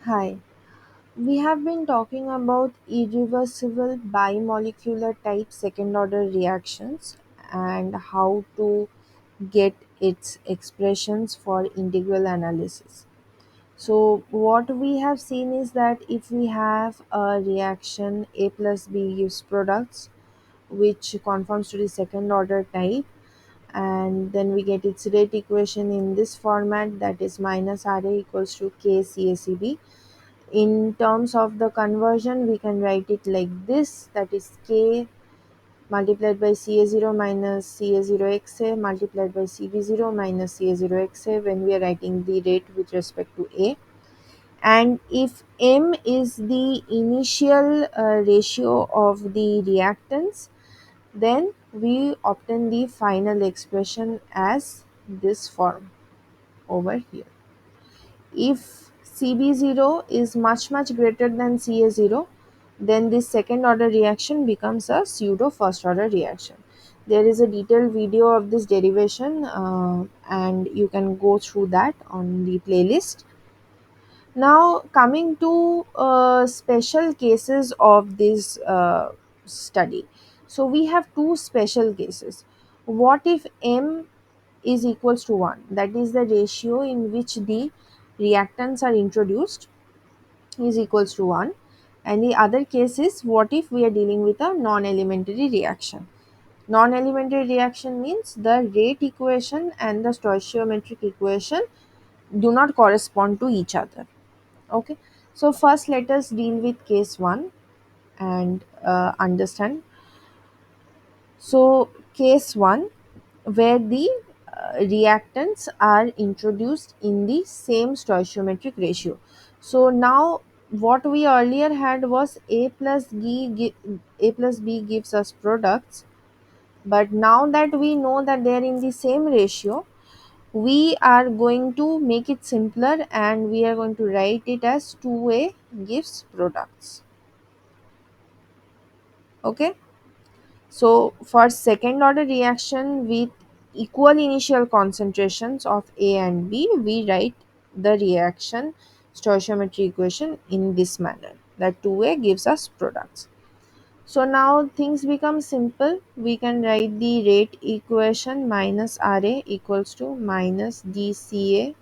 Hi, we have been talking about irreversible bimolecular type second order reactions and how to get its expressions for integral analysis. So, what we have seen is that if we have a reaction A plus B gives products which conforms to the second order type, and then we get its rate equation in this format, that is minus Ra equals to K CaCb. In terms of the conversion, we can write it like this, that is K multiplied by Ca0 minus Ca0 Xa multiplied by Cb0 minus Ca0 Xa when we are writing the rate with respect to A. And if M is the initial ratio of the reactants, then we obtain the final expression as this form over here. If Cb0 is much greater than Ca0, then this second order reaction becomes a pseudo first order reaction. There is a detailed video of this derivation, and you can go through that on the playlist. Now, coming to special cases of this study. So, we have two special cases. What if M is equals to 1? That is the ratio in which the reactants are introduced is equals to 1. And the other case is, what if we are dealing with a non-elementary reaction? Non-elementary reaction means the rate equation and the stoichiometric equation do not correspond to each other. Okay, so first let us deal with case 1 and understand. So case 1, where the reactants are introduced in the same stoichiometric ratio. So now what we earlier had was A plus B gives us products, but now that we know that they are in the same ratio, we are going to make it simpler and we are going to write it as 2A gives products. Okay, so for second order reaction with equal initial concentrations of A and B, we write the reaction stoichiometry equation in this manner, that 2A gives us products. So now things become simple. We can write the rate equation minus Ra equals to minus dCA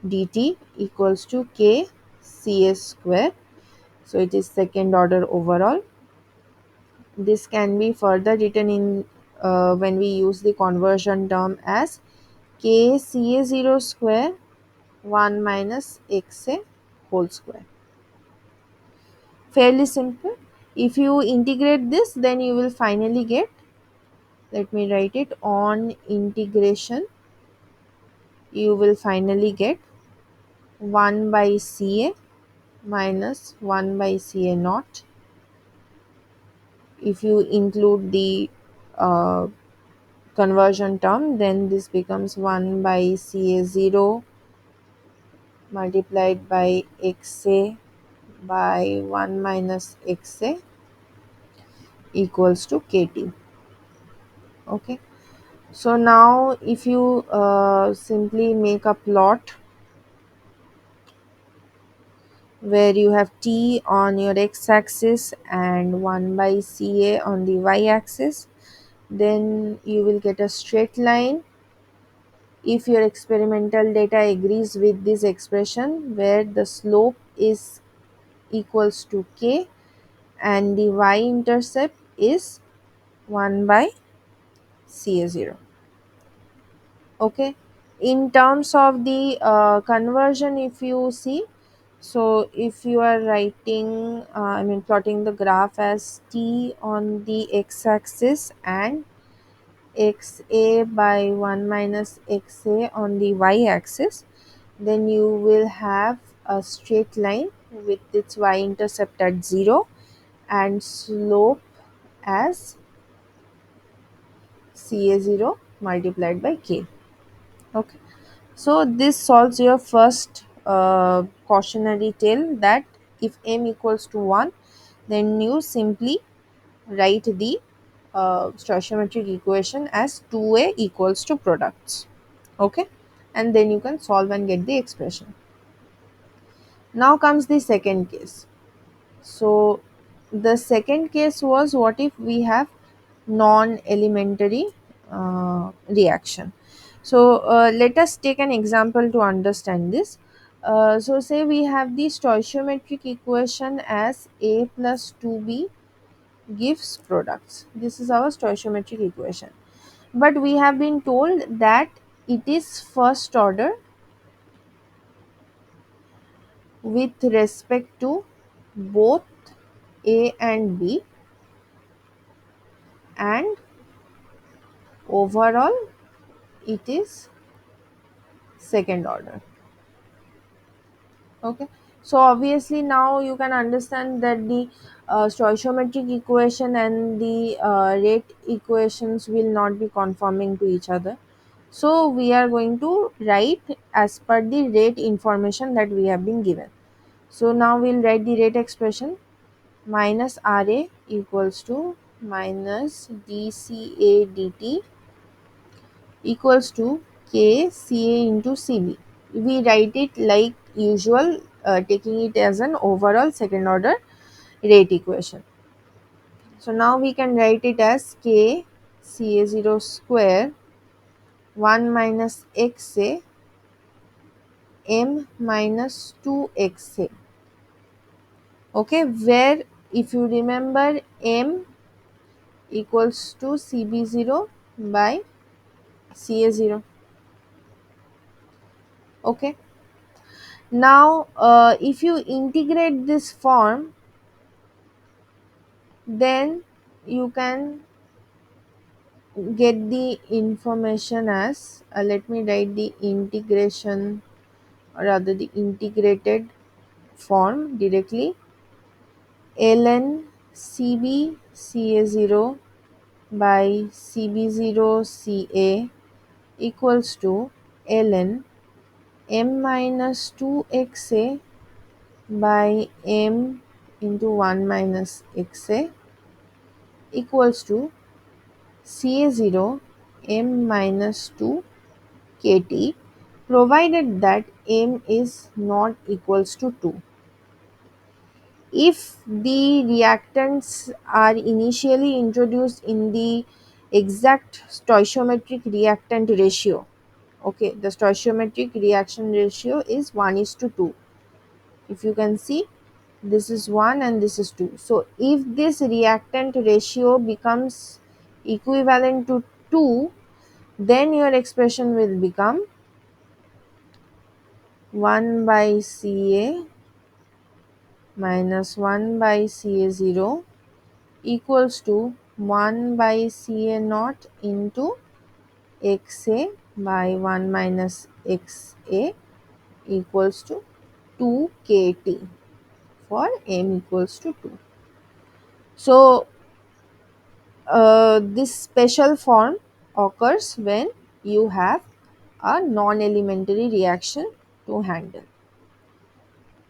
dt equals to K Ca square. So it is second order overall. This can be further written in when we use the conversion term as K Ca0 square 1 minus Xa whole square. Fairly simple. If you integrate this, then you will finally get, let me write it, on integration you will finally get 1 by Ca minus 1 by Ca naught. If you include the uh, conversion term, then this becomes 1 by Ca0 multiplied by Xa by 1 minus Xa equals to Kt. Okay, so now if you simply make a plot where you have T on your x-axis and 1 by Ca on the y-axis, then you will get a straight line if your experimental data agrees with this expression, where the slope is equals to k and the y-intercept is 1 by Ca0. Okay, in terms of the conversion, if you see, so if you are writing plotting the graph as T on the x-axis and Xa by 1 minus Xa on the y-axis, then you will have a straight line with its y-intercept at 0 and slope as Ca0 multiplied by k. Okay, so this solves your first cautionary tale, that if m equals to 1, then you simply write the stoichiometric equation as 2A equals to products. Okay, and then you can solve and get the expression. Now comes the second case. So the second case was, what if we have non-elementary reaction. So let us take an example to understand this. So say we have the stoichiometric equation as a plus 2b gives products. This is our stoichiometric equation. But we have been told that it is first order with respect to both A and B, and overall it is second order. Okay, so obviously now you can understand that the stoichiometric equation and the rate equations will not be conforming to each other. So we are going to write as per the rate information that we have been given. So now we'll write the rate expression: minus RA equals to minus dCA dt equals to KCA into CB. We write it like usual, taking it as an overall second order rate equation. So now we can write it as K CA0 square 1 minus XA M minus 2XA. Okay, where if you remember, M equals to CB0 by CA0. Okay, now if you integrate this form, then you can get the information as, let me write the integration, or rather the integrated form directly: ln cb ca0 by cb0 ca equals to ln m minus 2xa by m into 1 minus xa equals to ca0 m minus 2 kt, provided that m is not equals to 2. If the reactants are initially introduced in the exact stoichiometric reactant ratio, okay, the stoichiometric reaction ratio is 1 is to 2. If you can see, this is 1 and this is 2. So if this reactant ratio becomes equivalent to 2, then your expression will become 1 by Ca minus 1 by Ca0 equals to 1 by Ca naught into Xa by 1 minus Xa equals to 2 Kt for m equals to 2. So this special form occurs when you have a non-elementary reaction to handle.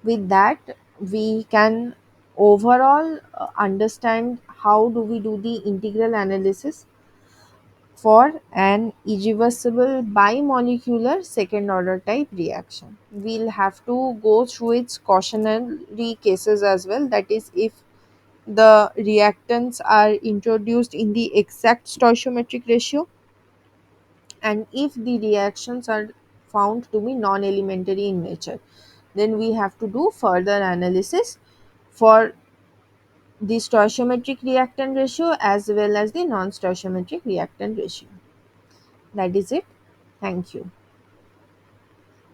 With that, we can overall understand how do we do the integral analysis for an irreversible bimolecular second order type reaction. We'll have to go through its cautionary cases as well, that is, if the reactants are introduced in the exact stoichiometric ratio, and if the reactions are found to be non-elementary in nature, then we have to do further analysis for the stoichiometric reactant ratio as well as the non-stoichiometric reactant ratio. That is it. Thank you.